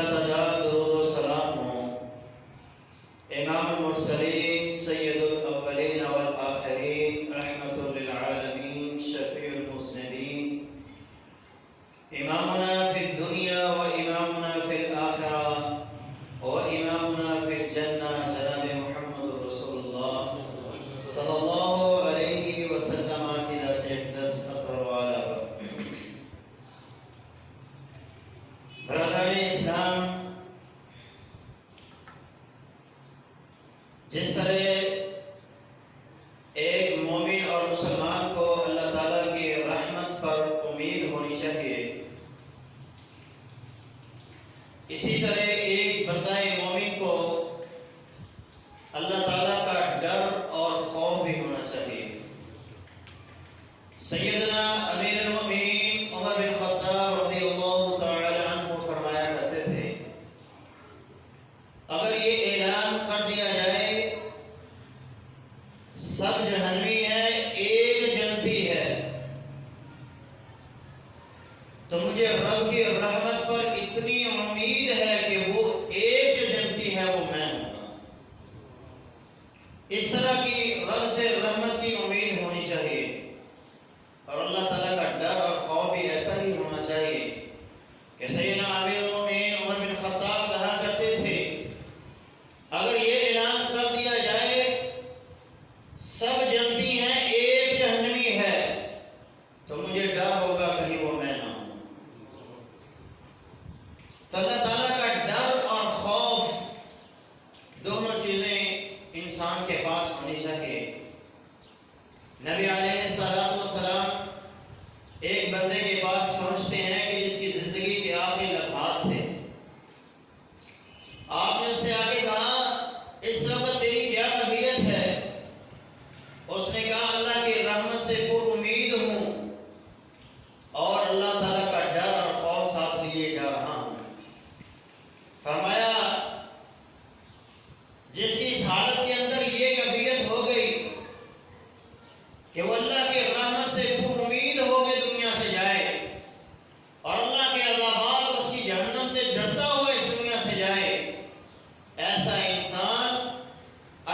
اللہ تعالیٰ درود و سلام ہوں امام المرسلین سید الاولین والآخرین رحمت للعالمین شفیع المذنبین امامنا فی الدنیا و امامنا فی الآخرہ و امامنا فی الجنہ جناب محمد رسول اللہ صلی اللہ علیہ وسلم کی ذات اقدس اطہر والا برادران اسلام، جس طرح ایک مومن اور مسلمان کو اللہ تعالیٰ کی رحمت پر امید ہونی چاہیے، اسی طرح ایک بندہ مومن کو اللہ تعالیٰ کا ڈر اور خوف بھی ہونا چاہیے۔ سیدنا امیر المؤمنین عمر بن خطاب رضی اللہ تعالی عنہ فرمایا کرتے تھے، اگر یہ اعلان کر دیا جائے سب جہنمی ہے ایک جنتی ہے، تو مجھے رب کی رحمت پر اتنی امید ہے کہ وہ ایک جو جنتی ہے وہ میں ہوں گا۔ اس طرح کی رب سے رحمت کی امید ہونی چاہیے، اور اللہ تعالیٰ کا ڈر اور خوف بھی ایسا ہی ہونا چاہیے کہ سیدنا امیر المؤمنین عمر بن خطاب کہا کرتے تھے، اگر یہ اعلان کر دیا جائے سب جنتی ہیں ایک جہنمی ہے، تو مجھے ڈر ہوگا کہیں وہ میں نہ ہوں۔ تو اللہ تعالیٰ کا ڈر اور خوف دونوں چیزیں انسان کے پاس ہونی چاہیے۔ نبی علیہ السلام ایک بندے کے پاس پہنچتے ہیں کہ جس کی زندگی کے آخری لمحات تھے۔ آپ نے اس سے آگے کہا، اس وقت تیری کیا طبیعت ہے؟ اس نے کہا، اللہ کی رحمت سے پر امید ہوں اور اللہ تعالیٰ کا ڈر اور خوف ساتھ لیے جا رہا ہوں۔ فرمایا، جس کی اس حالت کے اندر یہ کیفیت ہو گئی کہ وہ اللہ کی رحمت سے پر امید ہو کے دنیا سے جائے اور اللہ کے عذابات اور اس کی جہنم سے ڈرتا ہوا اس دنیا سے جائے، ایسا انسان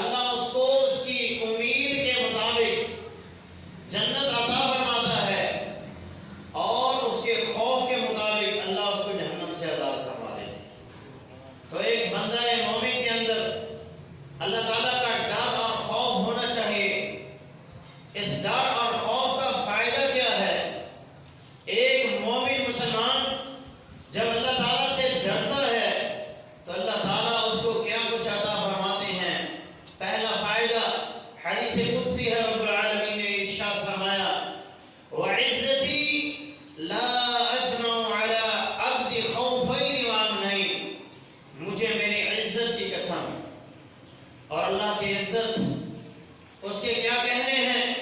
اللہ اس کو اس کی امید کے مطابق جنت عطا فرماتا ہے اور اس کے خوف کے مطابق اللہ اس کو جہنم سے آزاد فرما دیتا ہے۔ تو ایک بندہ مومن کے اندر اللہ تعالیٰ کا ڈر اور خوف ہونا چاہیے۔ اس ڈر اور خوف کا فائدہ کیا ہے؟ ایک مومن مسلمان جب اللہ تعالیٰ سے ڈرتا ہے تو اللہ تعالیٰ اس کو کیا کچھ عطا فرماتے ہیں۔ پہلا فائدہ حدیث قدسی ہے، رب العالمین نے ارشاد فرمایا، وَعِزَّتِي لَا أَجْمَعُ عَلَىٰ عَبْدِ خَوْفَيْنِ وَأَمْنَيْنِ، مجھے میری عزت کی قسم، اور اللہ کی عزت اس کے کیا کہنے ہیں؟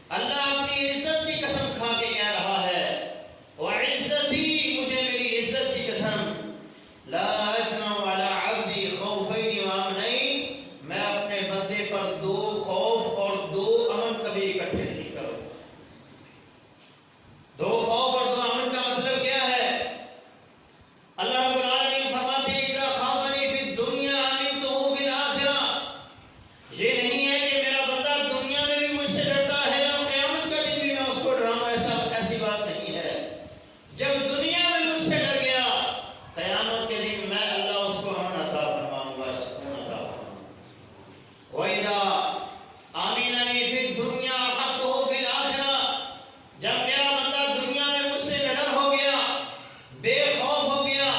اللہ اپنی عزت کی قسم کھا کے کہہ رہا ہے، وَعِزَّتِي، مجھے میری عزت کی قسم، لَا أَجْمَعُ عَلَىٰ عَبْدِي خَوْفَيْنِ وَأَمْنَيْنِ، میں اپنے بندے پر دو خوف اور دو امن کبھی اکٹھے نہیں کروں۔ دو خوف اور دو امن کا مطلب کیا ہے؟ اللہ رب العالمین فرماتے ہیں، اِذَا خَافَنِي فِي الدُّنْيَا أَمِنْتُهُ فِي الْآخِرَةِ، یہ نہیں ہے کہ میرا بندہ دنیا میں بھی مجھ سے ڈرتا ہے اور قیامت کا دن بھی میں اس کو ڈراؤں، ایسی بات نہیں ہے۔ جب دنیا میں مجھ سے ڈر گیا، قیامت کے دن میں اللہ اس کو امن عطا فرماؤں گا، سکون عطا فرماؤں گا۔ وَإِذَا آمِنَنِي فِي الدُّنْيَا أَخَذْتُهُ فِي الْآخِرَةِ، جب میرا بندہ دنیا میں مجھ سے نڈر ہو گیا، بے خوف ہو گیا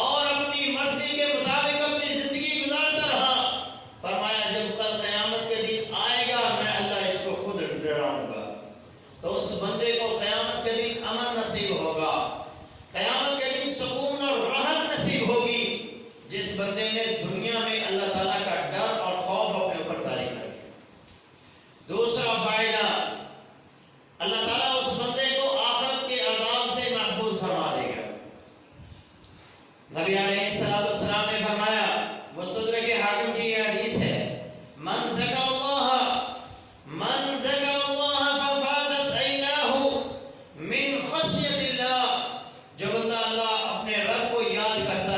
اور اپنی مرضی کے مطابق اپنی زندگی گزارتا رہا، فرمایا جب کل قیامت کے دن آئے گا میں اللہ اس کو خود ڈراؤں گا، تو اس بندے کو قیامت کے دن امن نصیب ہوگا، قیامت کے دن سکون اور راحت نصیب ہوگی، جس بندے نے دنیا میں اللہ تعالیٰ کا ڈر اور خوف اپنے اوپر طاری کر دیا۔ دوسرا فائدہ، اللہ تعالیٰ اس بندے کو آخرت کے عذاب سے محفوظ فرما دے گا۔ نبی علیہ السلام نے فرمایا، مستدرک حاکم کی یہ حدیث ہے، من ذکر اللہ ففازت عیناہ من خشیت اللہ، جو بندہ اللہ اپنے رب کو یاد کرتا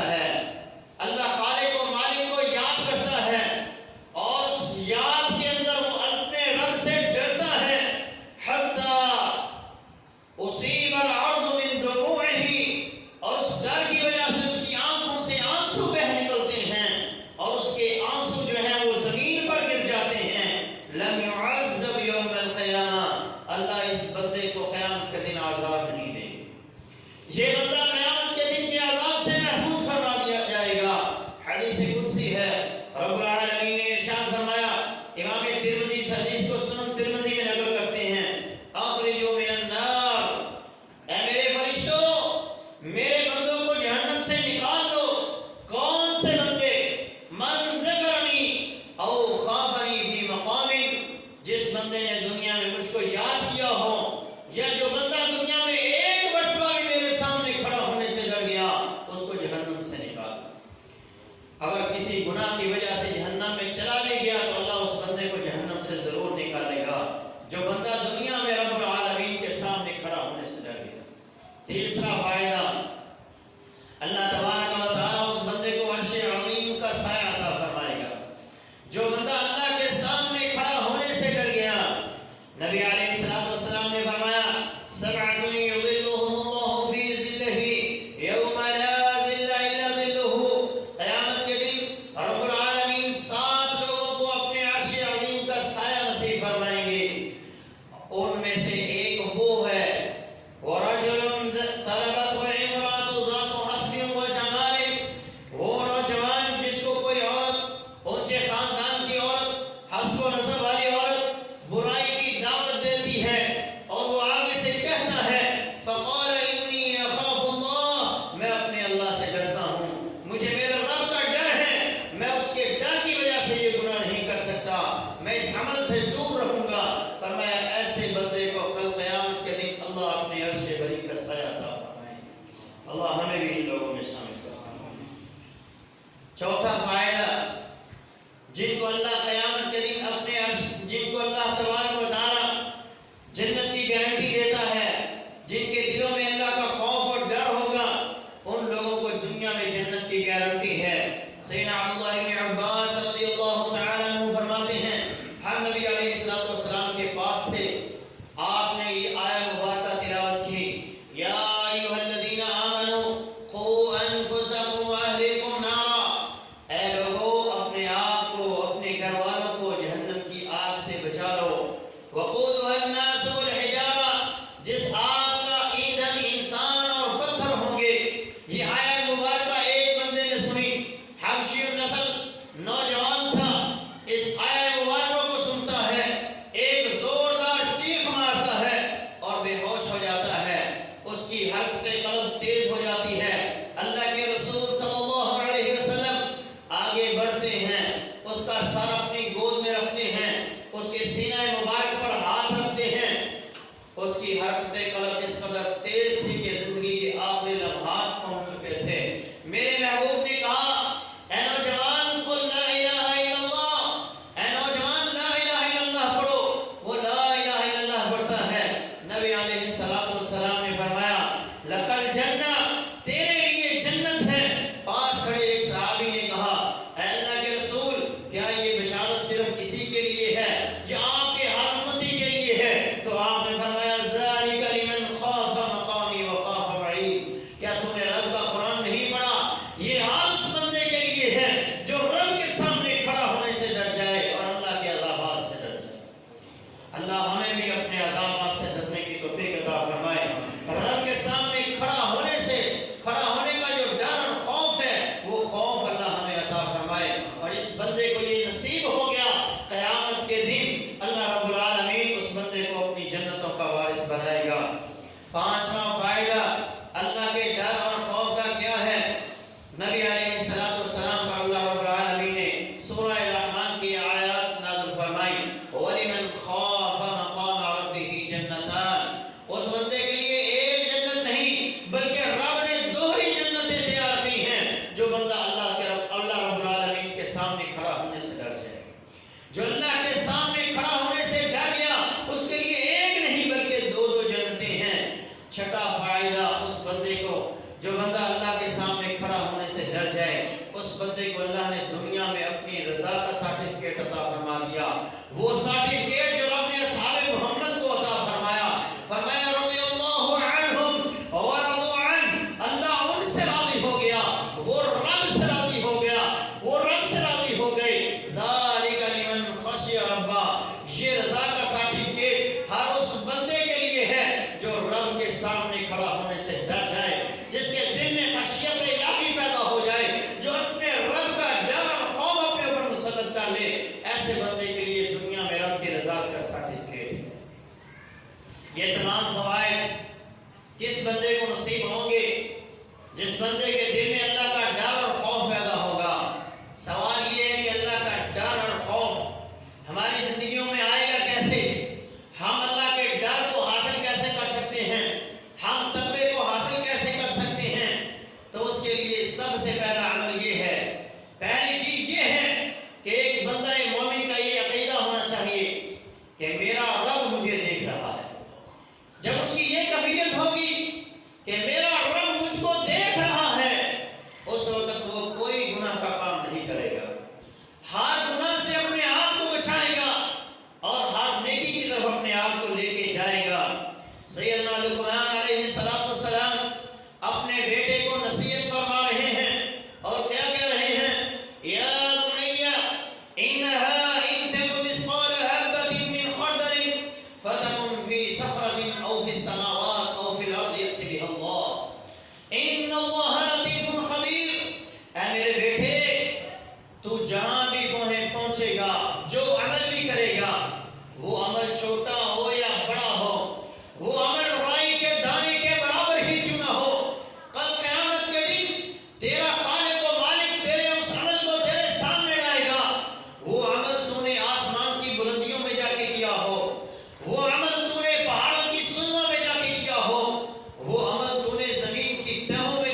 اللہ ہمیں بھی ان لوگوں میں شامل کرے۔ چوتھا فائدہ، جن کو اللہ قیامت کے دن اپنے عرش، جن کو اللہ تبارک و تعالی جنت کی گارنٹی دیتا ہے، جن کے دلوں میں اللہ کا خوف اور ڈر ہوگا، ان لوگوں کو دنیا میں جنت کی گارنٹی ہے۔ سیدنا عبداللہ بن عباس رضی اللہ تعالیٰ عنہ فرماتے ہیں، ہم نبی علیہ السلام کے پاس تھے، آپ نے یہ آیہ مبارکہ تلاوت کی، یا ایھا الذین آمنوا قوا انفسکم واہلیکم نارا، اے لوگو اپنے آپ کو، اپنے گھر والوں کو جہنم کی آگ سے بچا لو، وقودھا الناس والحجارہ، جس آگ کا ایندھن انسان اور پتھر ہوں گے۔ یہ آیہ مبارکہ ایک بندے نے سنی، حبشی النسل نوجوان تھا، اس آیہ مبارکہ کو سنتا ہے، ایک زوردار چیخ مارتا ہے اور بے ہوش ہو جاتا ہے، اس کی حرکت قلب تیز ہو جاتی ہے۔ اللہ کے رسول صلی اللہ علیہ وسلم آگے بڑھتے ہیں، اس کا سر اپنی گود میں رکھتے ہیں، اس کے سینہ مبارک پر ہاتھ رکھتے ہیں۔ اس کی حرکت قلب اس قدر تیز تھی کہ زندگی کے آخری لمحات پہنچ چکے تھے۔ میرے محبوب نے کہا، اے نوجوان قل لا الہ الا اللہ، اے نوجوان لا الہ الا اللہ پڑھو۔ وہ لا الہ الا اللہ پڑھتا ہے۔ نبی علیہ السلام نے فرمایا، لک الجنہ، تیرے لیے جنت ہے۔ پاس کھڑے ایک صحابی نے کہا، اے اللہ کے رسول، کیا یہ بشارت صرف اسی کے لیے ہے یا آپ کے ہر امتی کے لیے ہے؟ تو آپ نے فرمایا، ذالک لمن خاف مقامی وخاف وعید، کیا تم نے رب کا قرآن نہیں پڑھا؟ یہ حال اس بندے کے لیے ہے جو رب کے سامنے کھڑا ہونے سے ڈر جائے اور اللہ کے عذابات سے ڈر جائے۔ اللہ ہمیں بھی اپنے عذابات سے ڈرنے کی توفیق عطا فرمائے۔ رب کے سامنے کھڑا ہونے کا جو ڈر اور خوف ہے، وہ خوف اللہ ہمیں عطا فرمائے، اور اس بندے کو یہ نصیب ہو گیا، قیامت کے دن اللہ رب العالمین اس بندے کو اپنی جنتوں کا وارث بنائے گا۔ پانچواں فائدہ اللہ کے ڈر اور خوف کا کیا ہے؟ نبی علیہ السلام پر اللہ رب العالمین نے سورہ الرحمن کی آیات نازل فرمائی، وَلِمَنْ خَافَ مَقَامَ رَبِّهِ جَنَّتَانِ، اس بندے کے لیے ایک جنت نہیں بلکہ رب نے دوہری جنتیں تیار کی ہیں۔ جو بندہ اللہ رب العالمین کے سامنے کھڑا ہونے سے ڈر جائے، جو اللہ کے سامنے کھڑا ہونے سے ڈر گیا، اس کے لیے ایک نہیں بلکہ دو جنتیں ہیں۔ چھٹا فائدہ اس بندے کو، جو بندہ اللہ کے سامنے کھڑا ہونے سے ڈر جائے، اس بندے کو اللہ نے دنیا میں اپنی رضا کا سرٹیفکیٹ عطا فرما دیا۔ وہ سرٹیفکیٹ جو رب نے اصحاب محمد کو عطا فرمایا، فرمایا رضی اللہ عنہم ورضوا عنہ، اللہ ان سے راضی ہو گیا، وہ رب سے راضی ہو گیا، وہ رب سے راضی ہو گئے۔ ذالک لمن خشی ربہ، یہ رضا کا سرٹیفکیٹ ہر اس بندے کے لیے ہے جو رب کے سامنے کھڑا ہونے سے ڈر جائے، جس کے دل میں خشیت الہی پیدا ہو جائے، جو اپنے رب کا ڈر اور خوف اپنے اوپر مسلط کر لے۔ ایسے بندے کے لیے دنیا میں رب کی رضا کا سرٹیفکیٹ ہے۔ یہ تمام فوائد کس بندے کو نصیب ہوں گے؟ جس بندے کے دل میں اللہ کا ڈر اور خوف پیدا ہوگا۔ سوال یہ ہے کہ اللہ کا ڈر اور خوف ہماری زندگیوں میں آئے گا کیسے؟ ہم اللہ کے ڈر کو حاصل کیسے کر سکتے ہیں؟ ہم تقوی کو حاصل کیسے کر سکتے ہیں؟ تو اس کے لیے سب سے پہلا عمل یہ ہے، پہلی چیز یہ ہے کہ ایک بندہ مومن کا یہ عقیدہ ہونا چاہیے کہ میرا رب مجھے دیکھ رہا ہے۔ جب اس کی یہ کیفیت ہوگی کہ میرا رب مجھ کو دیکھ رہا ہے، اس وقت وہ کوئی گناہ کا کام نہیں کرے گا، ہر گناہ سے اپنے آپ کو بچائے گا اور ہر نیکی کی طرف اپنے آپ کو لے کے جائے گا۔ سیدنا لقمان علیہ السلام اپنے بیٹے کو نصیحت فرما رہے ہیں اور کیا کہہ رہے ہیں؟ یا بنی انہا ان تک مثقال حبۃ من خردل فتکن فی صخرۃ او فی السماوات او فی الارض یأت بها اللہ ان اللہ لطیف خبیر۔ اے میرے بیٹے، تو جہاں بھی پہنچے گا، جو عمل بھی کرے گا، وہ عمل چھوٹا ہو یا بڑا ہو، وہ عمل رائی کے دانے کے برابر ہی کیوں نہ ہو، کل قیامت کے دن تیرا خالق و مالک تیرے اس عمل کو تیرے سامنے لائے گا۔ وہ عمل تو نے آسمان کی بلندیوں میں جا کے کیا ہو، وہ عمل تو نے پہاڑوں کی سنگوں میں جا کے کیا ہو، وہ عمل تو نے زمین کی تہوں میں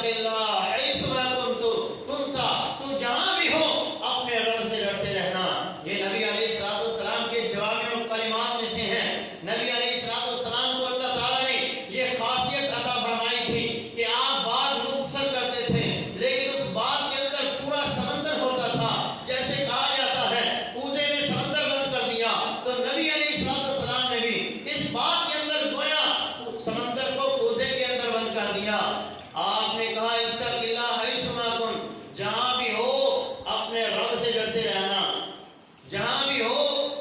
اتق اللہ حیثما کنت، تو جہاں بھی ہو اپنے رب سے ڈرتے رہنا۔ یہ نبی علیہ السلام کے جوامع الکلمات میں سے ہیں۔ نبی علیہ السلام کو اللہ تعالیٰ نے یہ خاصیت عطا فرمائی تھی کہ آپ بات مختصر کرتے تھے، لیکن اس بات کے اندر پورا سمندر ہوتا تھا۔ جیسے کہا جاتا ہے کوزے میں سمندر بند کر دیا، تو نبی علیہ السلام نے بھی اس بات کے اندر گویا سمندر کو کوزے کے اندر بند کر دیا۔ آپ نے کہا اتق اللہ حیثما کنت، جہاں بھی ہو اپنے رب سے ڈرتے رہنا، جہاں بھی ہو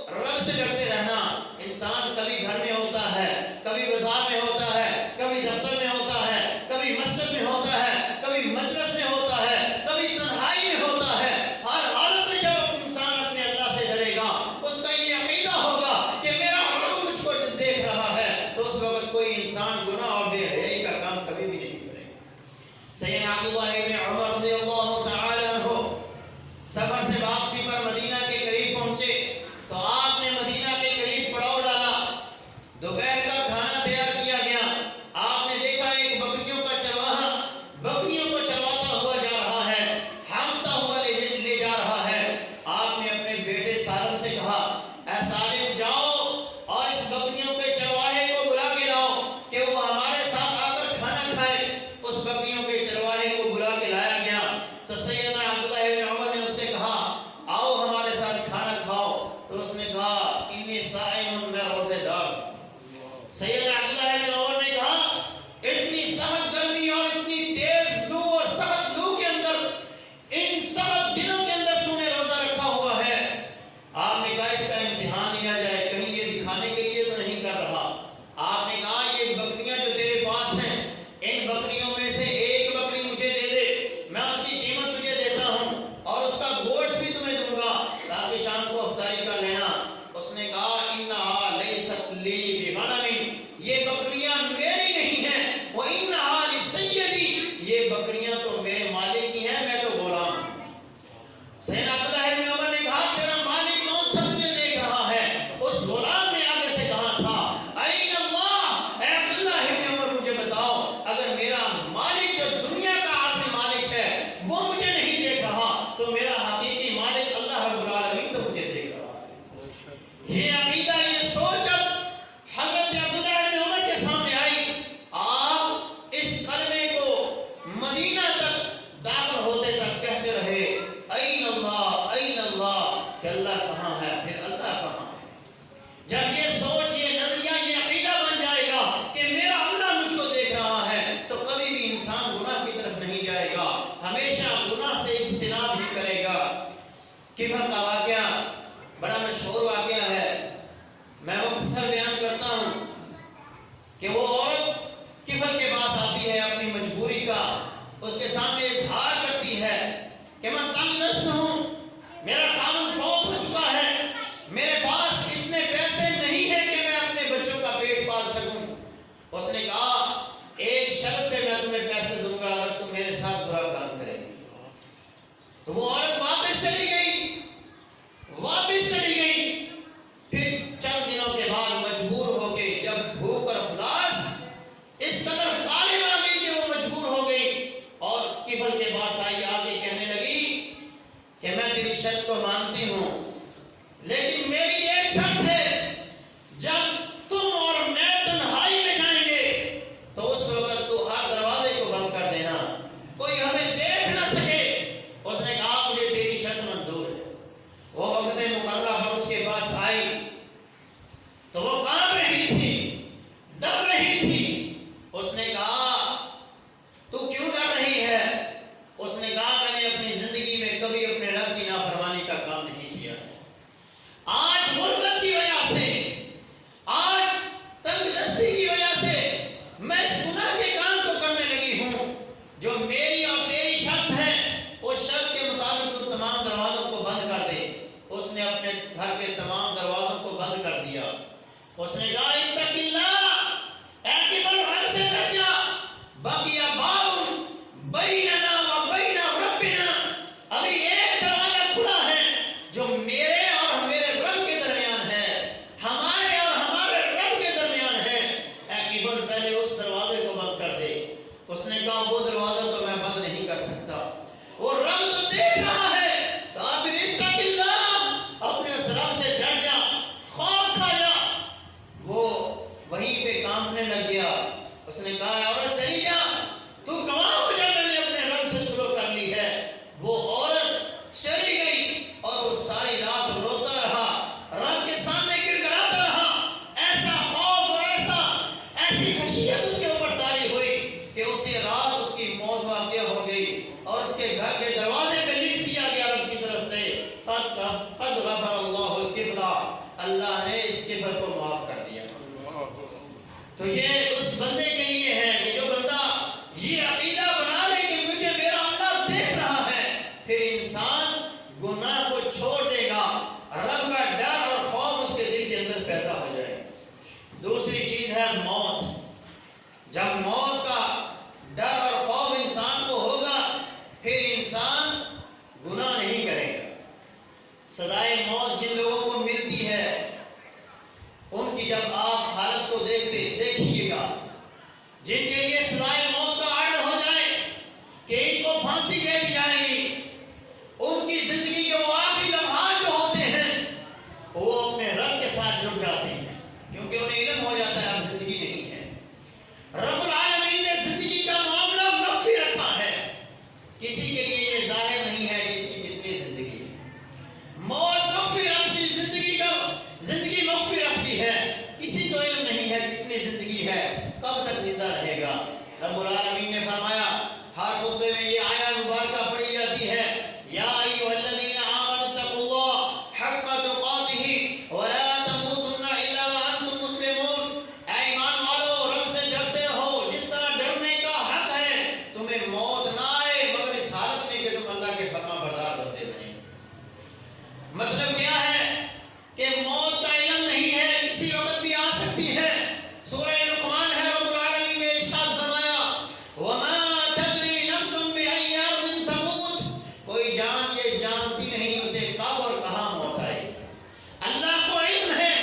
رب سے ڈرتے رہنا۔ انسان کبھی گھر میں ہوتا ہے، کبھی بازار میں ہوتا ہے، کبھی دفتر میں ہوتا ہے، کبھی مسجد میں ہوتا ہے، کبھی مجلس میں ہوتا ہے، کبھی تنہائی میں ہوتا ہے۔ ہر حالت میں جب انسان اپنے اللہ سے ڈرے گا، اس کا یہ عقیدہ ہوگا کہ میرا رب مجھ کو دیکھ رہا ہے، تو اس وقت کوئی انسان گناہ اور بے حیائی کا کام کبھی بھی نہیں کرے گا۔ سیدنا عبداللہ ابن عمر رضی اللہ تعالی عنہ سفر سے واپسی پر مدینہ کے قریب پہنچے تو آپ نے مدینہ کے قریب پڑاؤ ڈالا۔ دوپہر کا کھانا تیار کیا گیا۔ آپ نے دیکھا ایک بکریوں کا چرواہا بکریوں کو چرواتا ہوا جا رہا ہے، ہانکتا ہوا لے جا رہا ہے۔ آپ نے اپنے بیٹے سالم سے کہا اے سالم جاؤ اور اس بکریوں کے چرواہے کو بلا کے لاؤ کہ وہ ہمارے ساتھ آ کر کھانا کھائے۔ اس بکریوں کے چرواہے کو بلا کے لایا گیا تو سیدنا عبداللہ ابن عمر نے اس سے کہا آؤ ہمارے ساتھ کھانا کھاؤ، تو اس نے کہا انی صائم، میں روزے دار۔ سیدنا عبداللہ ابن عمر نے کہا اتنی سخت گرمی اور اتنی تیز لو اور سخت لو کے اندر، ان سخت دنوں کے اندر تو نے روزہ رکھا ہوا ہے۔ آپ نے کہا اس کا امتحان لیا جائے، کہیں یہ دکھانے کے لیے تو نہیں کر رہا۔ آپ نے کہا یہ بکریاں جو تیرے پاس ہیں، ان بکریوں میں سے ایک بکری مجھے دے دے، میں اس کی قیمت تجھے دیتا ہوں اور اس کا گوشت بھی تمہیں دوں گا تاکہ شام کو افطاری کر لینا۔ اس نے کہا انہا لیست لی بغنم، یہ بکریاں میری نہیں ہیں، وانہا لسیدی، یہ بکریاں تو میرے مالک کی ہیں، میں تو غلام ہوں۔ سیدنا عبداللہ ابن عمر نے کہا تیرا مالک کون سا تجھے دیکھ رہا ہے؟ اس غلام نے آگے سے کہا تھا این اللہ، اے عبداللہ ابن عمر مجھے بتاؤ اگر میرا مالک جو دنیا کا عارضی مالک ہے وہ مجھے نہیں دیکھ رہا تو میرا حقیقی مالک اللہ رب العالمین تو مجھے دیکھ رہا ہے۔ یہ عقیدہ، یہ سوچ اب حضرت عبداللہ ابن عمر کے سامنے آئی۔ آپ اس کلمے کو مدینہ تک داخل ہوتے تک کہتے رہے این اللہ، کہ اللہ کہاں ہے، پھر اللہ کہاں ہے۔ جب یہ سوچ، یہ نظریہ، یہ عقیدہ بن جائے گا کہ میرا اللہ مجھ کو دیکھ رہا ہے، تو کبھی بھی انسان گناہ کی طرف نہیں جائے گا، ہمیشہ گناہ سے اجتناب ہی کرے گا۔ کفر کا واقعہ بڑا مشہور واقعہ ہے، میں مختصر بیان کرتا ہوں کہ وہ عورت کفر کے پاس آتی ہے اپنی مجبوری کا، اس کے سامنے اظہار کرتی ہے کہ میں تنگ دست ہوں، میرا خاوند فوت ہو چکا ہے، میرے پاس اتنے پیسے نہیں ہیں کہ میں اپنے بچوں کا پیٹ پال سکوں۔ اس نے کہا ایک شرط پہ میں تمہیں پیسے دوں گا اگر تم میرے ساتھ برا کام کرے گی۔ تو وہ عورت واپس چلی گئی۔ پھر چند دنوں کے بعد مجبور ہو کے جب بھوک اور افلاس اس قدر غالب آ گئی کہ وہ مجبور ہو گئی اور کفر کے پاس آئی، آ کے کہنے لگی کہ میں تیری شرط کو مانتی ہوں لیکن میری ایک شرط ہے، جب تم اور میں تنہائی میں جائیں گے تو اس وقت تو ہر دروازے کو بند کر دینا، کوئی ہمیں دیکھ نہ سکے۔ اس نے کہا مجھے تیری شرط منظور ہے۔ وہ وقت مقررہ پر اس کے پاس آئی تو وہ کانپ رہی تھی، ڈر رہی تھی۔ اس نے کہا تو کیوں ڈر رہی ہے؟ اس نے کہا میں نے اپنی زندگی میں کبھی اپنے رب کی نافرمانی کا کام نہیں کیا ہے، آج غربت کی وجہ سے، آج تنگ دستی کی وجہ سے میں اس گناہ کے کام کو کرنے لگی ہوں۔ جو میری اور تیری شرط ہے اس شرط کے مطابق تو تمام دروازوں کو بند کر دے۔ اس نے اپنے گھر کے تمام دروازوں کو بند کر دیا۔ اس نے کہا اتق اللہ، اے کفر رب سے ڈر جا، بقی باب بیننا و بین ربنا، ابھی ایک دروازہ کھلا ہے جو میرے اور میرے رب کے درمیان ہے، ہمارے اور ہمارے رب کے درمیان ہے، اے کفر پہلے اس دروازے کو بند کر دے۔ اس نے کہا وہ دروازہ تو میں جب موت کا ڈر اور خوف انسان کو ہوگا پھر انسان گناہ نہیں کرے گا۔ سزائے موت جن لوگوں کو ملتی ہے ان کی جب آپ حالت کو دیکھیے گا، جن کے لیے سزائے موت کا آرڈر ہو جائے کہ ان کو پھانسی دے دی جائے گی، ان کی زندگی کے وہ آخری لمحات جو ہوتے ہیں وہ اپنے رب کے ساتھ جڑ جاتے ہیں، کیونکہ انہیں علم ہو جاتا ہے اب زندگی نہیں ہے۔ رب العالمین نے زندگی کا معاملہ مخفی رکھا ہے، کسی کے لیے یہ ظاہر نہیں ہے کہ اس کی کتنی زندگی ہے۔ موت مخفی رکھتی، زندگی مخفی رکھتی ہے، کسی کو علم نہیں ہے کتنی زندگی ہے، کب تک زندہ رہے گا۔ رب العالمین نے فرمایا، ہر خطبے میں یہ آیت مبارکہ پڑھی جاتی ہے، یا ایھا الذین آمنوا اتقوا اللہ حق تقاتہ ولا تموتن الا وانتم مسلمون۔ اے ایمان والو، رب سے ڈرتے رہو جس طرح ڈرنے کا حق ہے، تمہیں موت نہ آئے مگر اس حالت میں کہ تم اللہ کے فرما بردار بنتے رہیں۔ مطلب کیا ہے کہ موت کا علم نہیں ہے، کسی وقت بھی آ سکتی ہے۔ سورہ لقمان ہے، رب العالمین نے ارشاد فرمایا، وما تدری نفس بأي أرض تموت، کوئی جان یہ جانتی نہیں اسے کب اور کہاں موت آئے گی۔ اللہ کو علم ہے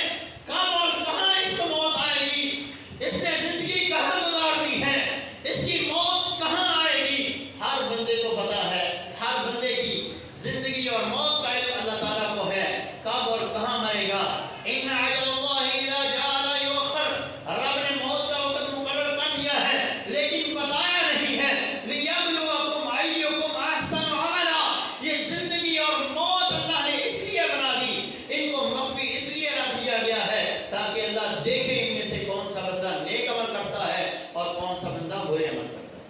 کب اور کہاں اس کو موت آئے گی، اس نے زندگی کہاں گزارنی ہے، اس کی موت کہاں آئے گی، ہر بندے کو پتا ہے۔ ہر بندے کی زندگی اور موت کا علم اللہ تعالیٰ کو ہے، کب اور کہاں مرے گا۔ ان اجل اللہ اذا جاء لا یؤخر، رب نے موت کا وقت مقرر کر دیا ہے لیکن بتایا نہیں ہے۔ لیبلوکم ایکم احسن عملا، یہ زندگی اور موت اللہ نے اس لیے بنا دی، ان کو مخفی اس لیے رکھ دیا گیا ہے تاکہ اللہ دیکھے ان میں سے کون سا بندہ نیک عمل کرتا ہے اور کون سا بندہ برے عمل کرتا ہے۔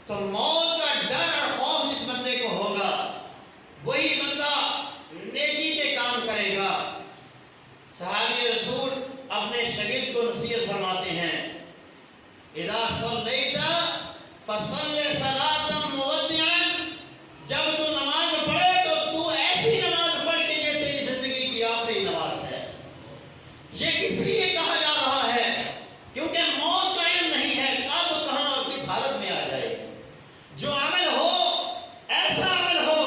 تو موت کا ڈر اور خوف جس بندے کو ہوگا وہی بندہ نیکی کے کام کرے گا۔ صحابی رسول اپنے شاگرد کو نصیحت فرماتے ہیں، اذا صلیت فصل صلاۃ مودعا، جب تو نماز پڑھے تو تو ایسی نماز پڑھ کہ یہ تیری زندگی کی آخری نماز ہے۔ یہ کس لیے کہا جا رہا ہے؟ کیونکہ موت کا علم نہیں ہے کب کہاں اور کس حالت میں آ جائے گی۔ جو عمل ہو ایسا عمل ہو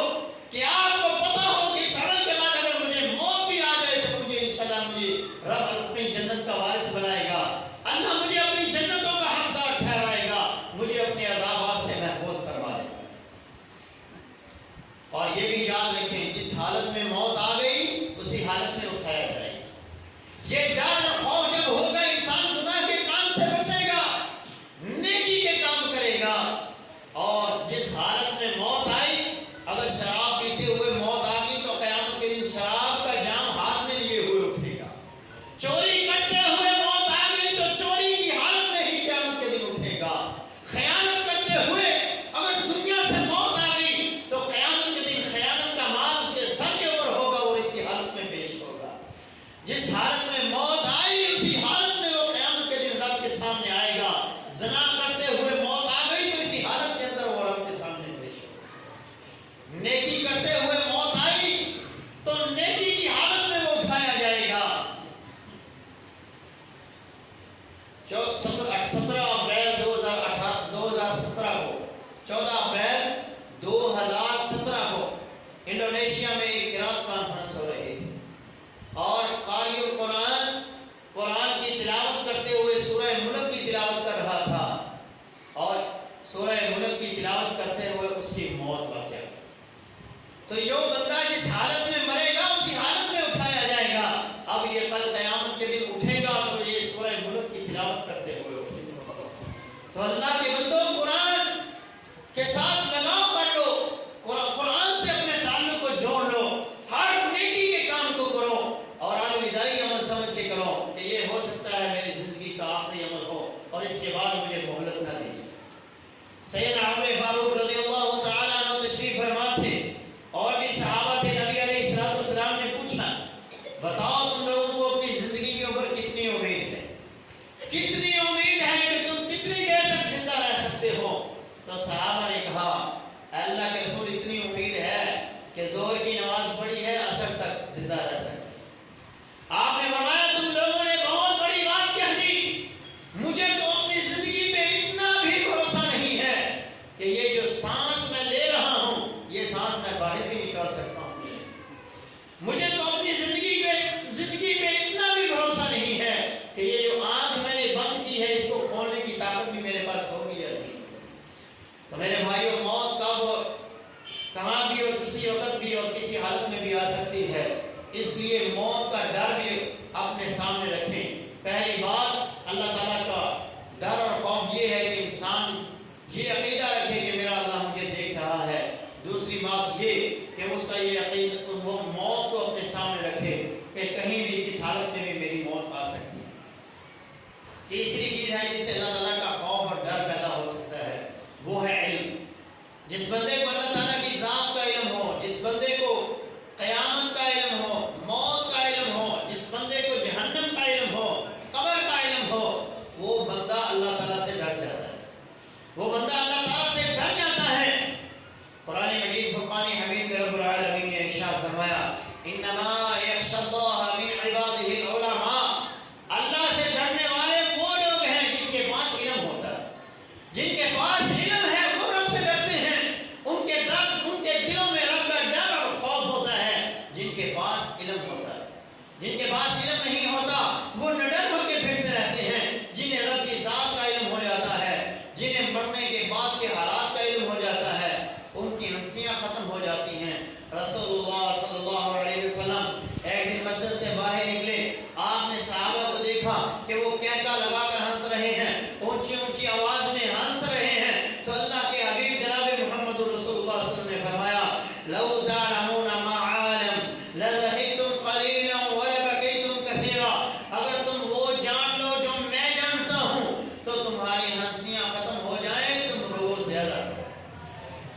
کہ آپ کو پتا ہو کہ اس عمل کے بعد اگر مجھے موت بھی آ جائے تو مجھے انشاءاللہ مجھے رب اپنی جنت کا وارث بنائے گا، اللہ مجھے اپنی جنتوں کا حقدار ٹھہرائے گا، مجھے اپنے عذابات سے محفوظ کروا دے گا۔ اور یہ بھی یاد رکھیں، جس حالت میں موت آ گئی اسی حالت میں اٹھایا جائے گا۔ یہ ڈر اور خوف جب ہوگا انسان گناہ کے کام سے بچے گا، نیکی کے کام کرے گا۔ اور جس حالت میں موت آئی، اگر شراب پیتے ہوئے موت آ گئی تو قیامت کے دن شراب کا جام ہاتھ میں لیے ہوئے اٹھے گا۔ چوری کرتے ہوئے موت آ گئی تو چوری کی حالت میں ہی قیامت کے دن اٹھے گا۔ خیانت کرتے ہوئے اگر دنیا سے موت آ گئی تو قیامت کے دن خیانت کا مال اس کے سر کے اوپر ہوگا اور اسی حالت میں پیش ہوگا۔ جس حالت میں موت آئی اسی حالت میں وہ قیامت کے دن رب کے سامنے آئے گا۔ زنا کرتے ہوئے موت آ گئی تو اسی حالت کے اندر وہ رب کے سامنے پیش ہوگا۔ نیکی کرتے ہوئے موت آئی تو نیکی کی حالت میں وہ اٹھایا جائے گا۔ 17 اپریل 2017 کو 14 اپریل 2017 کو انڈونیشیا میں ایک قرات کانفرنس ہو رہی تھی اور قاری القرآن قرآن کی تلاوت کرتے ہوئے سورہ ملک کی تلاوت کر رہا تھا اور سورہ ملک کی تلاوت کرتے ہوئے اس کی موت واقع۔ تو یہ بندہ جس حالت میں مرے گا اسی حالت میں اٹھایا جائے گا۔ اب یہ کل قیامت کے دن اٹھے گا تو یہ سورہ ملک کی تلاوت کرتے ہوئے اٹھے گا۔ تو اللہ کے بندوں، قرآن کے ساتھ لگاؤ کر لو، قرآن سے اپنے تعلق کو جوڑ لو، ہر نیکی کے کام کو کرو اور الوداعی عمل سمجھ کے کرو کہ یہ ہو سکتا ہے میری زندگی کا آخری عمل ہو اور اس کے بعد مجھے مہلت نہ دیجیے۔ سیدنا عمر فاروق رضی اللہ تعالیٰ عنہ تشریف فرما تھے اور بھی صحابہ تھے۔ نبی علیہ السلام نے پوچھا، بتاؤ تم لوگوں کو اپنی زندگی کے اوپر کتنی امید ہے، کتنی امید ہے کہ تم کتنی دیر تک زندہ رہ سکتے ہو؟ تو صحابہ نے کہا، اللہ کے رسول اتنی امید ہے کہ ظہر کی نماز پڑھی ہے عصر تک زندہ رہ سکتے۔ آپ نے فرمایا تم لوگوں نے بہت بڑی بات کہہ دی، مجھے تو لیے موت کا ڈر بھی اپنے سامنے رکھیں۔ پہلی بات اللہ تعالیٰ کا ڈر اور خوف یہ ہے کہ انسان یہ عقیدہ رکھے کہ میرا اللہ مجھے دیکھ رہا ہے۔ دوسری بات یہ کہ اس کا یہ عقیدہ وہ موت کو اپنے سامنے رکھے کہ کہیں بھی کس حالت میں بھی میری موت آ سکتی ہے۔ تیسری چیز ہے جس سے اللہ تعالیٰ کا خوف اور ڈر پیدا ہو سکتا ہے، وہ ہے علم۔ جس بندے کو اللہ تعالیٰ کی ذات کا علم ہو، جس بندے کو قیامت کا علم ہو، موت کا علم ہو، جس بندے کو جہنم کا علم ہو، قبر کا علم ہو، وہ بندہ اللہ تعالیٰ سے ڈر جاتا ہے، وہ بندہ اللہ تعالیٰ سے ڈر جاتا ہے۔ قرآن مجید فرقان حمید میں رب العالمین نے ارشاد فرمایا انما یخشی اللہ من عبادہ العلماء، اللہ سے ڈرنے والے وہ لوگ ہیں جن کے پاس علم ہوتا ہے، جن کے پاس علم ہے وہ رب سے ڈرتے ہیں، ان کے دلوں میں رب کا ڈر اور خوف ہوتا ہے۔ جن کے پاس علم ہوتا ہے، جن کے پاس علم نہیں ہوتا وہ نڈر ہو کے پھرتے رہتے ہیں۔ جنہیں رب کی ذات کا علم ہو جاتا ہے، جنہیں مرنے کے بعد کے حالات کا علم ہو جاتا ہے، ان کی ہنسیاں ختم ہو جاتی ہیں۔ رسول اللہ صلی اللہ علیہ وسلم ایک دن مسجد سے باہر نکلے، آپ نے صحابہ کو دیکھا کہ وہ کہکا لگا کر ہنس رہے ہیں، اونچی اونچی آواز میں ہنس رہے ہیں، تو اللہ کے حبیب جناب محمد رسول اللہ صلی اللہ علیہ وسلم نے فرمایا لو تعلمون ما عالم لضحكتم قليلا ولبكيتم كثيرا، اگر تم وہ جان لو جو میں جانتا ہوں تو تمہاری ہنسیاں ختم ہو جائیں، تم رو زیادہ کرو،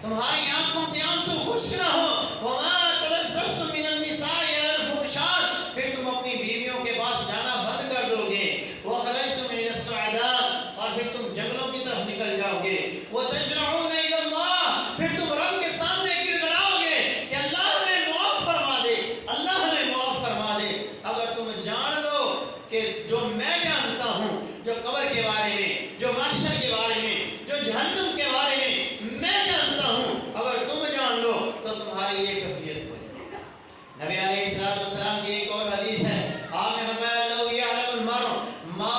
تمہاری آنکھوں سے آنسو خشک نہ ہو۔ وما تلذذتم من النساء على الفحشاء، پھر تم اپنی بیویوں کے پاس جانا بند کر دو گے۔ وخرجتم الى الصعداء، اور پھر تم جنگلوں کی طرف نکل جاؤ گے۔ وتجرعون الى اللہ، پھر تم رب کے سامنے گر گڑاؤ گے کہ اللہ ہمیں معاف فرما دے، اللہ ہمیں معاف فرما دے۔ اگر تم جان لو کہ جو میں جانتا ہوں، جو قبر کے بارے میں، جو محشر کے بارے میں، جو جہنم کے بارے میں میں جانتا ہوں، اگر تم جان لو تو تمہاری یہ کیفیت ہو جائے۔ نبی علیہ الصلوۃ والسلام کی ایک اور حدیث ہے، آپ نے فرمایا لو یعلم المرء ما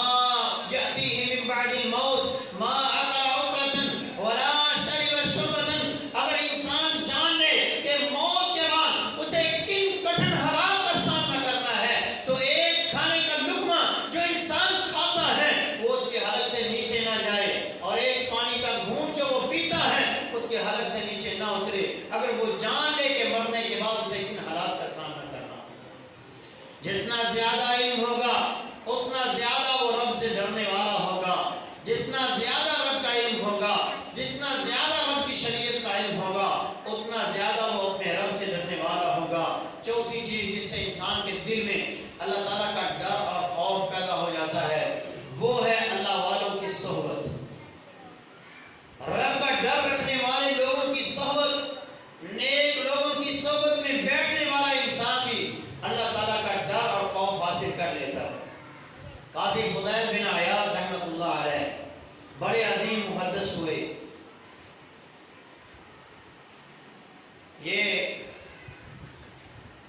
یأتیہ من بعد الموت ما اکل عقرة ولا شرب شربة، اگر انسان جان لے کہ موت کے بعد اسے کن کٹھن حالات کا سامنا کرنا ہے، تو ایک کھانے کا لقمہ جو انسان کھاتا ہے وہ اس کے حلق سے نیچے نہ جائے، اور ایک پانی کا گھونٹ جو وہ پیتا ہے اس کے حلق سے نیچے نہ اترے، اگر وہ جان لے کہ مرنے کے بعد اسے کن حالات کا سامنا کرنا ہوگا۔ جتنا زیادہ علم ہوگا اتنا زیادہ وہ رب سے ڈرنے والا ہوگا، جتنا زیادہ رب کا علم ہوگا، جتنا زیادہ رب کی شریعت کا علم ہوگا، اتنا زیادہ وہ اپنے رب سے ڈرنے والا ہوگا۔ چوتھی چیز جس سے انسان کے دل میں اللہ تعالیٰ کا ڈر اور خوف پیدا ہو جاتا ہے، وہ ہے اللہ والوں کی صحبت۔ رب کا ڈر رکھنے والے لوگوں کی صحبت، نیک لوگوں کی صحبت میں بیٹھنے والا انسان بھی اللہ تعالیٰ کا ڈر اور خوف حاصل کر لیتا ہے۔ قاضی فضیل بن عیاض رحمۃ اللہ علیہ بڑے عظیم محدث ہوئے، یہ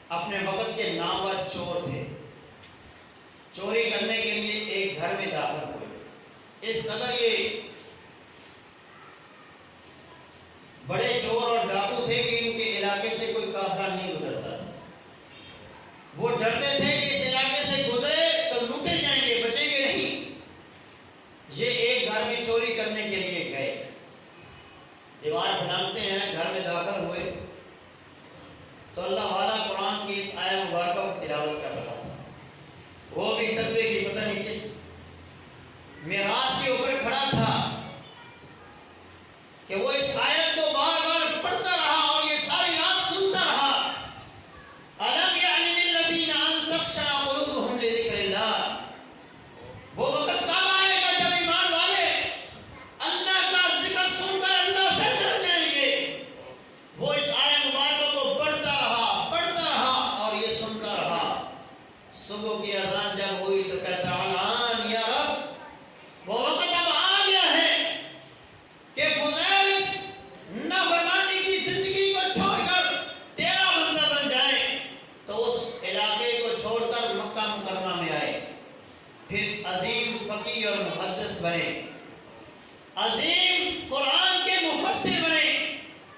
اپنے وقت کے نامور چور تھے، چوری کرنے کے لیے ایک گھر میں داخل ہوئے۔ اس قدر یہ بڑے چور اور ڈاکو تھے کہ ان کے علاقے سے کوئی قافلہ نہیں گزرتا تھا، وہ ڈرتے تھے کہ اس علاقے سے گزرے تو لوٹے جائیں گے، بچیں گے نہیں۔ یہ ایک گھر میں چوری کرنے کے لیے گئے، دیوار بناتے ہیں، گھر میں داخل ہوئے تو اللہ والا قرآن کی اس آیت مبارکہ کو تلاوت کر رہا تھا، وہ بھی تقوی کی پتہ نہیں کس میراث کے اوپر کھڑا تھا کہ وہ اس آیت کو بار بار پڑھتا رہا اور یہ ساری رات سنتا رہا۔ أَلَمْ يَعْنِ لِلَّذِينَ أَن تَخْشَعَ قُلُوبُهُمْ لِذِكْرِ اللَّهِ، وہ وقت کب آئے گا جب ایمان والے اللہ کا ذکر سن کر اللہ سے ڈر جائیں گے۔ وہ اس آیت مبارکہ کو پڑھتا رہا اور یہ سنتا رہا۔ صبح کی اذان جب ہوئی تو کہتا الآن یا رب، وہ وقت اب آ گیا ہے کہ فضیل اس نافرمانی کی زندگی کو چھوڑ کر تیرا بندہ بن جائے، تو اس علاقے کو چھوڑ کر مکہ مکرمہ میں آئے، پھر عظیم فقیہ اور محدث بنے، عظیم قرآن کے مفسر بنے۔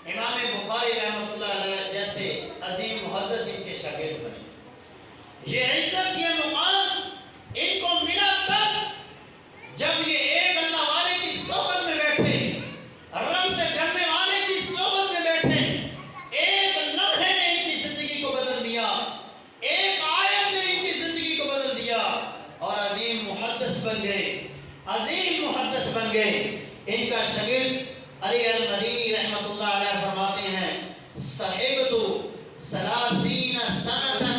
امام بخاری رحمۃ اللہ علیہ جیسے عظیم محدث ان کے شاگرد بنے۔ ان کا شاگرد علی المدینی رحمۃ اللہ علیہ فرماتے ہیں صحبت 30 سنة،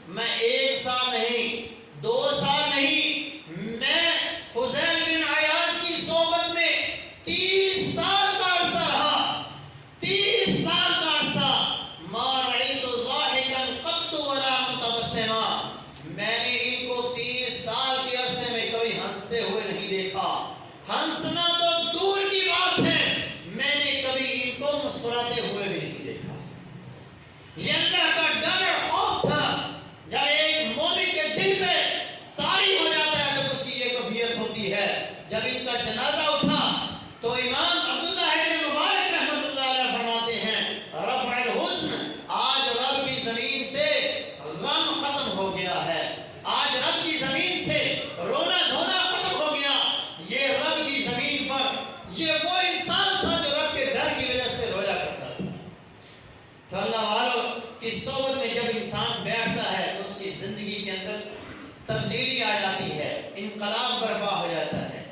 میں 1 سال نہیں 2 سال نہیں، میں فضیل بن عیاض کی صحبت میں 30 سال کا عرصہ رہا، 30 سال کا عرصہ، ما رأیت ضاحکا قط ولا متبسما، میں نے ان کو 30 سال کے عرصے میں کبھی ہنستے ہوئے نہیں دیکھا، ہنسنا تو دور کی بات ہے، میں نے کبھی ان کو مسکراتے ہوئے بھی نہیں دیکھا۔ یہ اللہ کا ڈر اور خوف تھا۔ جب ایک مومن کے دل پہ طاری ہو جاتا ہے تو اس کی یہ کیفیت ہوتی ہے۔ جب ان کا جنازہ اٹھا تو امام عبداللہ ابن مبارک رحمۃ اللہ علیہ فرماتے ہیں رفع الحزن، آج رب کی زمین سے غم ختم ہو گیا ہے، آج رب کی زمین سے رونا دھونا ختم ہو گیا۔ یہ رب کی زمین پر یہ وہ انسان تھا جو رب کے ڈر کی وجہ سے رویا کرتا تھا۔ تو اللہ والوں کی صحبت میں جب انسان بیٹھتا ہے تو اس کی زندگی کے اندر تبدیلی آ جاتی ہے، انقلاب برپا ہو جاتا ہے۔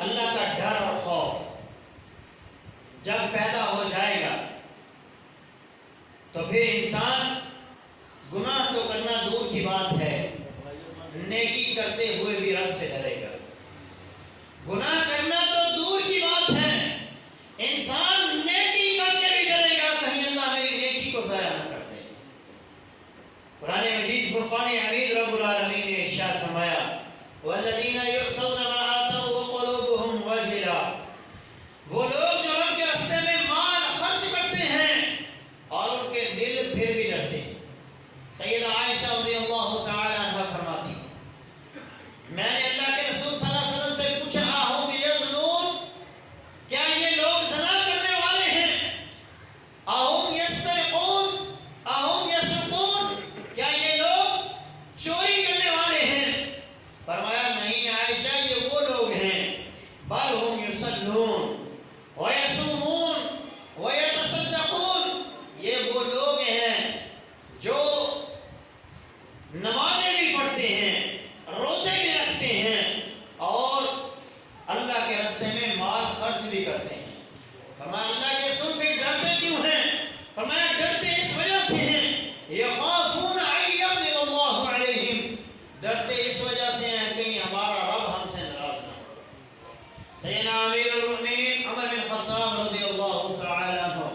اللہ کا ڈر اور خوف جب پیدا ہو جائے گا تو پھر انسان گناہ تو کرنا دور کی بات ہے، نیکی کرتے ہوئے بھی رب سے ڈرے گا۔ گناہ کرنا تو دور کی بات ہے، انسان نیکی کر کے بھی ڈرے گا، کہیں اللہ میری نیکی کو ضائع نہ کر دے۔ قرآن مجید فرقان حمید رب العالمین نے ارشاد فرمایا والذین یؤتون ما آتوا وقلوبهم وجلہ، وہ لوگ جو رب کے راستے میں مال خرچ کرتے ہیں اور ان کے دل پھر بھی ڈرتے ہیں۔ سیدہ عائشہ رضی اللہ تعالی عنہ فرماتی میں نے اللہ کے رسول صلی اللہ علیہ وسلم سے پوچھا اہم یزنون، کیا یہ لوگ زنا کرنے والے ہیں؟ اہم یسرقون، اہم یسرقون، کیا یہ لوگ چوری کرنے والے ہیں؟ فرمایا نہیں عائشہ، یہ وہ لوگ ہیں بل ہم یصلون ویصومون ویتصدقون، یہ وہ لوگ ہیں جو نمازیں بھی پڑھتے ہیں، روزے بھی رکھتے ہیں اور اللہ کے راستے میں مال خرچ بھی کرتے ہیں۔ فرمایا اللہ کے رسول پہ ڈرتے کیوں ہیں؟ فرمایا ڈرتے اس وجہ سے ہیں یخافون ان یغضب اللہ علیہم، ڈرتے اس وجہ سے ہیں کہیں ہمارا رب ہم سے ناراض نہ ہو۔ سیدنا امیر المؤمنین عمر بن خطاب رضی اللہ تعالی عنہ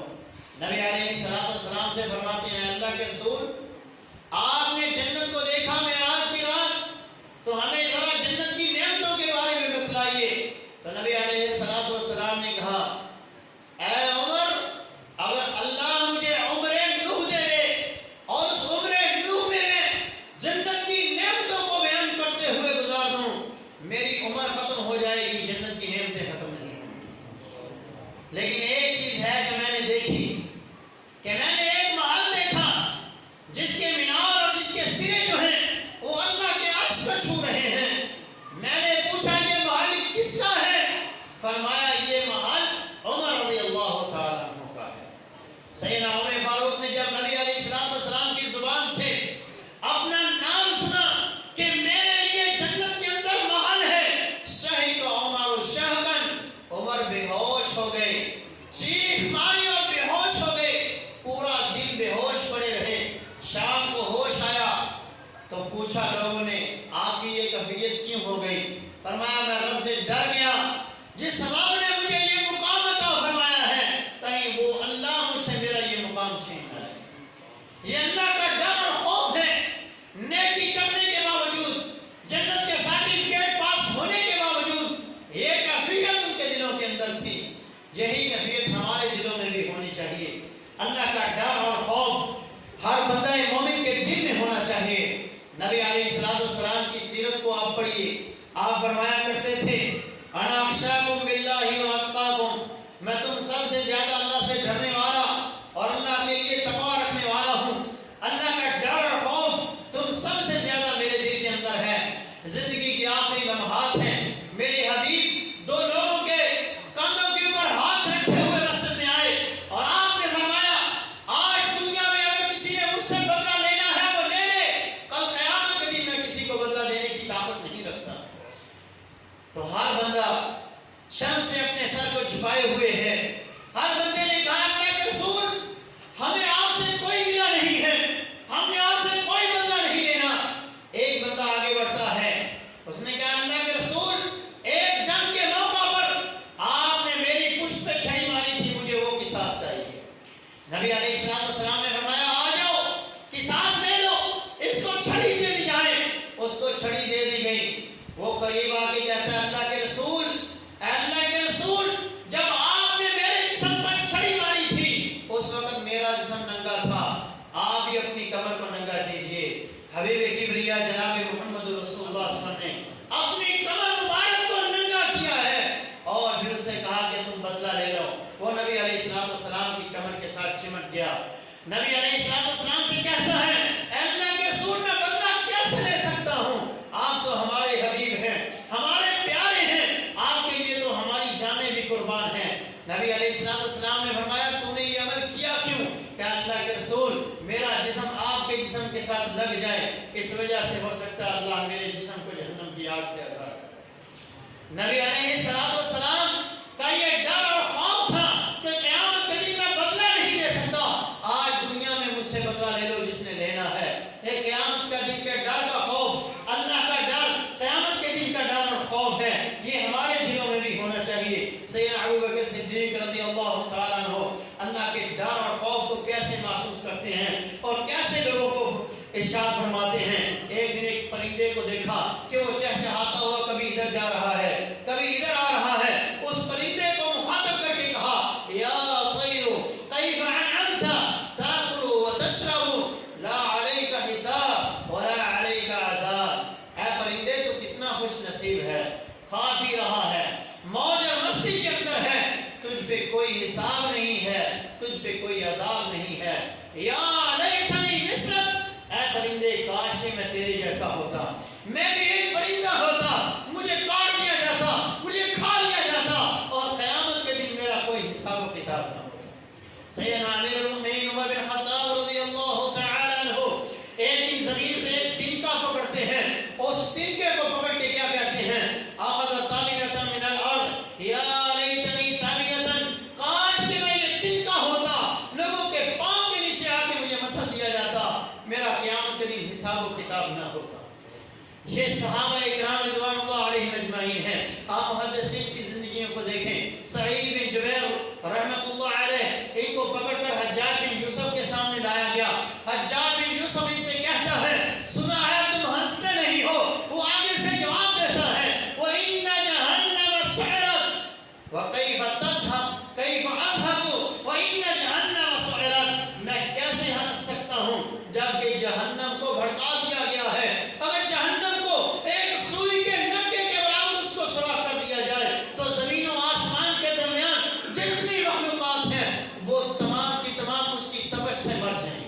نبی علیہ السلام سے فرماتے ہیں اللہ کے رسول آپ نے جنت کو دیکھا معراج کی رات، تو ہمیں ذرا جنت کی نعمتوں کے بارے میں بتلائیے۔ تو نبی علیہ السلام نے کہا اے عمر، اگر اللہ مجھے عمر نوح دے دے اور اس عمر نوح میں جنت کی نعمتوں کو بیان کرتے ہوئے گزار دوں، میری عمر ختم ہو جائے گی، جنت کی نعمتیں ختم نہیں ہوں گی۔ لیکن ایک چیز ہے جو میں نے دیکھی کہ میں نے ایک محل دیکھا جس کے مینار اور جس کے سرے جو ہیں وہ اللہ کے عرش کو چھو رہے ہیں۔ میں نے پوچھا یہ محل کس کا ہے؟ فرمایا یہ محل عمر رضی اللہ تعالیٰ عنہ کا ہے۔ سیدنا عمر فاروق نے جب نبی علیہ السلام کی زبان سے اپنا نام سنا کہ میرے لیے جنت کے اندر محل ہے، شہید عمر شہدن، عمر بے ہوش ہو گئے، چیخ ماری اور بے ہوش ہو گئے، پورا دن بے ہوش پڑے رہے۔ شام کو ہوش آیا تو پوچھا لوگوں نے آپ کی یہ کیفیت کیوں ہو گئی؟ فرمایا میں رب سے ڈر گیا، جس رب نے مجھے یہ مقام عطا فرمایا ہے کہیں وہ اللہ مجھ سے میرا یہ مقام چھین نہ لے۔ یہ اللہ کا ڈر اور خوف ہے۔ نیکی کرنے کے باوجود، جنت کے سرٹیفکیٹ پاس ہونے کے باوجود یہ کیفیت ان کے دلوں کے اندر تھی، یہی کیفیت ہمارے دلوں میں بھی ہونی چاہیے۔ اللہ کا ڈر اور خوف ہر بندہ مومن کے دل میں ہونا چاہیے۔ نبی علیہ السلام کی سیرت کو آپ پڑھیے، آپ فرمایا کرتے تھے انا اخشاکم باللہ واتقاکم، میں تم سب سے زیادہ اللہ سے ڈرنے والا اور اللہ کے لیے تقوی رکھنے والا ہوں۔ اللہ کا ڈر اور خوف تم سب سے زیادہ میرے دل کے اندر ہے۔ زندگی کی آخری لمحات ہیں، میرے حبیب دو لوگوں کے کندھوں کے اوپر ہاتھ رکھے ہوئے مسجد میں آئے اور آپ نے فرمایا آج دنیا میں اگر کسی نے مجھ سے بدلہ لینا ہے وہ لے لے، کل قیامت کے دن میں کسی کو بدلہ دینے کی طاقت نہیں رکھتا۔ تو ہر بندہ شرم سے اپنے سر کو جھکائے ہوئے ہے. ہر بندے نے کہا اللہ کے رسول ہمیں آپ سے کوئی گلہ نہیں ہے, ہم نے آپ سے کوئی بدلہ نہیں لینا. ایک بندہ آگے بڑھتا ہے, اس نے کہا اللہ کے رسول ایک جنگ کے موقع پر آپ نے میری پشت پہ چھڑی ماری تھی, مجھے وہ قصاص چاہیے. نبی علیہ السلام نے فرمایا آ جاؤ قصاص لے لو, اس کو چھڑی دے دی جائے. اس کو چھڑی دے دی گئی. وہ قریب آ کے کہتا ہے اللہ کے رسول, اللہ کے رسول جب آپ نے میرے جسم پر چھڑی ماری تھی اس وقت میرا جسم ننگا تھا, آپ بھی اپنی کمر کو ننگا کیجئے. حبیب کبریا جناب محمد رسول اللہ صلی اللہ علیہ وسلم نے اپنی کمر مبارک کو ننگا کیا ہے اور پھر اسے کہا کہ تم بدلہ لے لو. وہ نبی علیہ السلام کی کمر کے ساتھ چمٹ گیا. نبی علیہ السلام سے کہتا ہے اللہ کے رسول میں بدلہ کیسے لے سکتا ہوں, آپ تو ہمارے حبیب ہیں, ہمارے پیارے ہیں, آپ کے لیے تو ہماری جانیں بھی قربان ہیں. نبی علیہ السلام نے فرمایا تو نے یہ عمل کیا کیوں؟ کہ اللہ کے رسول میرا جسم آپ کے جسم کے ساتھ لگ جائے, اس وجہ سے ہو سکتا ہے اللہ میرے جسم کو جہنم کی آگ سے آزاد کرے. نبی علیہ السلام کا یہ ڈر اور خوف تھا کہ قیامت کے دن میں بدلہ نہیں دے سکتا, آج دنیا میں مجھ سے بدلہ لے لو جس نے لینا ہے. ایک قیامت کا دن کے ڈر کا خوف, اللہ کا ڈر, قیامت کے دن کا ڈر اور خوف ہے, یہ ہمارے دلوں میں بھی ہونا چاہیے. سیدنا ابو بکر صدیق رضی اللہ تعالیٰ عنہ اللہ کے ڈر اور خوف کو کیسے محسوس کرتے ہیں اور کیسے لوگوں کو ارشاد فرماتے ہیں. ایک دن ایک پرندے کو دیکھا کہ وہ چہچہاتا ہوا کبھی ادھر جا رہا ہے کبھی ادھر آ رہا ہے. اس پرندے کو مخاطب کر کے کہا یا طیر کیف انعمت تاکل وتشرب لا علیک حساب ولا علیک عذاب. اے پرندے تو کتنا خوش نصیب ہے, کھا پی رہا ہے, موج اور مستی کے اندر ہے, تجھ پہ کوئی حساب نہیں ہے, تجھ پہ کوئی عذاب نہیں ہے. یا لیتنی مثلک, اے پرندے کاش کہ میں تیرے جیسا ہوتا, میں بھی ایک پرندہ ہوتا, مجھے کاٹ دیا جاتا, مجھے کھا لیا جاتا اور قیامت کے دن میرا کوئی حساب و کتاب نہ ہوتا. سیدنا امیر المؤمنین عمر بن خطاب رضی اللہ تعالی عنہ ایک دن زمین سے ایک تنکا پکڑتے ہیں, اس تنکے کو پکڑ کے کیا کہتے ہیں اخذ طابنۃ من الارض یا لیتنی طابنۃ, کاش کہ میں یہ تنکا ہوتا, لوگوں کے پاؤں کے نیچے آ کے مجھے مسل دیا جاتا, میرا قیامت کے دن حساب و کتاب نہ ہوتا. یہ صحابہ اکرام رضوان اللہ علیہم اجمعین ہیں. آپ محدثین کی زندگیوں کو دیکھیں. سعید بن جبیر رحمۃ اللہ علیہ, ان کو پکڑ کر حجاج بن یوسف کے سامنے لایا گیا. حجاج بن یوسف ان سے کہتا ہے سنا ہے تم ہنستے نہیں ہو, وہ آگے سے جواب دیتا ہے وَإِنَّ جَهَنَّمَ سُعِرَتْ وَكَيْفَ تَضْحَكُ كَيْفَ أَضْحَكُ وَإِنَّ جَهَنَّمَ سُعِرَتْ. میں کیسے ہنس سکتا ہوں جبکہ جہنم کو بھڑکا دیا گیا ہے. اگر جہنم کو ایک سوئی کے نکے کے برابر اس کو سوراخ کر دیا جائے تو زمین و آسمان کے درمیان جتنی مخلوقات ہیں وہ تمام کی تمام اس کی تپش سے مر جائیں.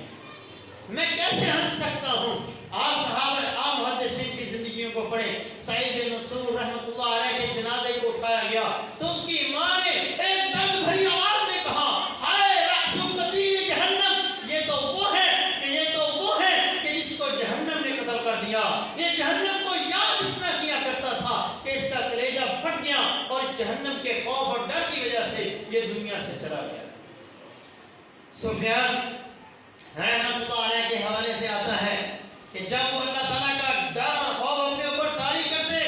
میں کیسے ہنس سکتا ہوں. آپ صحابہ آپ محدثین کی زندگیوں کو پڑھیں. سعید بن منصور رحمۃ اللہ علیہ کے جنازے کو اٹھایا گیا تو اس کی ماں نے ایک درد بھری آواز میں کہا ہائے رأس قتیل جہنم, یہ تو وہ ہے کہ جس کو جہنم نے قتل کر دیا. یہ جہنم کو یاد اتنا کیا کرتا تھا کہ اس کا کلیجہ پھٹ گیا اور اس جہنم کے خوف اور ڈر کی وجہ سے یہ دنیا سے چلا گیا. سفیان رحمۃ اللہ علیہ کے حوالے سے آتا ہے کہ جب وہ اللہ تعالیٰ کا ڈر اور خوف اپنے اوپر طاری کرتے,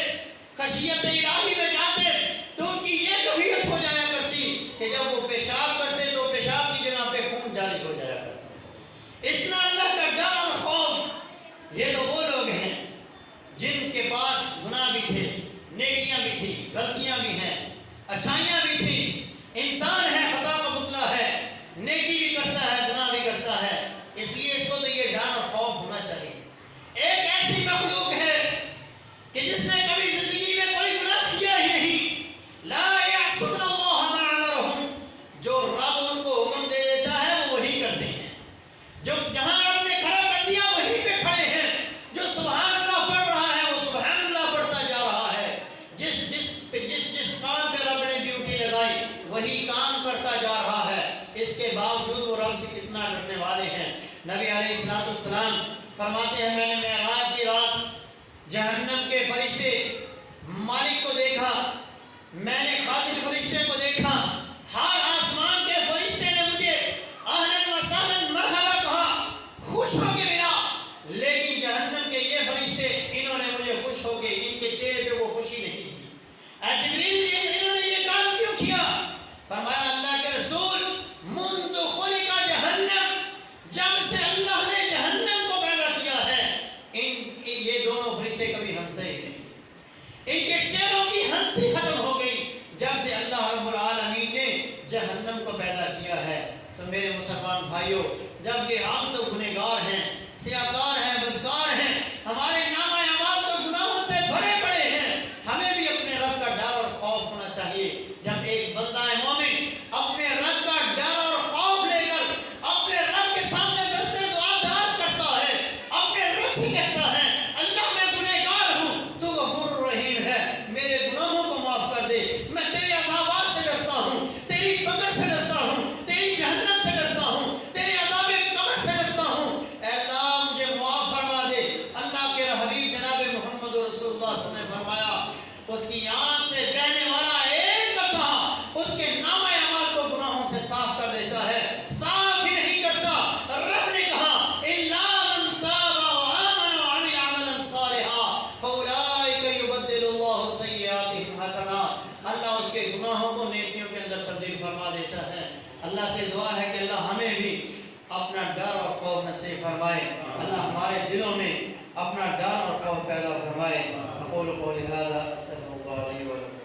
خشیت الہی میں جاتے, تو ان کی یہ کیفیت ہو جایا کرتی کہ جب وہ پیشاب کرتے تو پیشاب کی جگہ پہ خون جاری ہو جایا کرتا. اتنا اللہ کا ڈر اور خوف. یہ تو وہ لوگ ہیں جن کے پاس گناہ بھی تھے, نیکیاں بھی تھی, غلطیاں بھی ہیں, اچھائیاں بھی تھیں. انسان ہے, خطا کا پتلا ہے, نیکی بھی کرتا ہے, گناہ بھی کرتا ہے, اس لیے اس کو تو یہ ڈر اور خوف ہونا چاہیے. ایک ایسی مخلوق ہے کہ جس نے کبھی زندگی میں کوئی گناہ کیا ہی نہیں. لا یعصون اللہ ما امرهم, جو رب ان کو حکم دے دیتا ہے وہ وہی کرتے ہیں. جو جہاں رب نے کھڑا کر دیا وہیں پہ کھڑے ہیں. جو سبحان اللہ پڑھ رہا ہے وہ سبحان اللہ پڑھتا جا رہا ہے. جس کام پہ رب نے ڈیوٹی لگائی وہی کام کرتا جا رہا ہے. اس کے باوجود وہ رب سے کتنا ڈرنے والے ہیں. نبی علیہ السلام فرماتے ہیں میں نے معراج کی رات جہنم کے فرشتے مالک کو دیکھا تو میرے مسلمان بھائیوں، جبکہ ہم تو گنہگار ہیں، سیاکار ہیں، بدکار ہیں، ہمارے نامہ اعمال تو گناہوں سے بھرے پڑے ہیں، ہمیں بھی اپنے رب کا ڈر اور خوف ہونا چاہیے۔ جب ایک بندہ مومن اپنے رب کا ڈر اور خوف لے کر اپنے رب کے سامنے دست دعا دراز کرتا ہے، اپنے رب سے کہتا ہے اللہ میں گنہگار ہوں، تو غفور رحیم ہے، میرے گناہوں کو معاف کر دے، میں تیرے عذابات سے ڈرتا ہوں، تیری پکڑ سے ڈرتا ہوں، تیری جہنم سے ڈرتا ہوں، تیرے عذاب قبر سے ڈرتا ہوں، اے اللہ مجھے معاف فرما دے۔ اللہ کے حبیب جناب محمد رسول اللہ صلی اللہ علیہ وسلم نے فرمایا اس کی آنکھ سے بہنے والا ایک قطرہ اس کے نامہ اعمال کو گناہوں سے صاف کر دیتا ہے، صاف بھی نہیں کرتا۔ رب نے کہا الا من تاب وآمن وعمل عملا صالحا فاولئک یبدل اللہ سیئاتہم حسنات، اللہ اس کے گناہوں کو نیکیوں کے اندر تبدیل فرما دیتا ہے۔ اللہ سے دعا ہے کہ اللہ ہمیں بھی اپنا ڈر اور خوف نصیب فرمائے، اللہ ہمارے دلوں میں اپنا ڈر اور خوف پیدا فرمائے۔ اقول قولی ھذا استغفر اللہ لی ولکم۔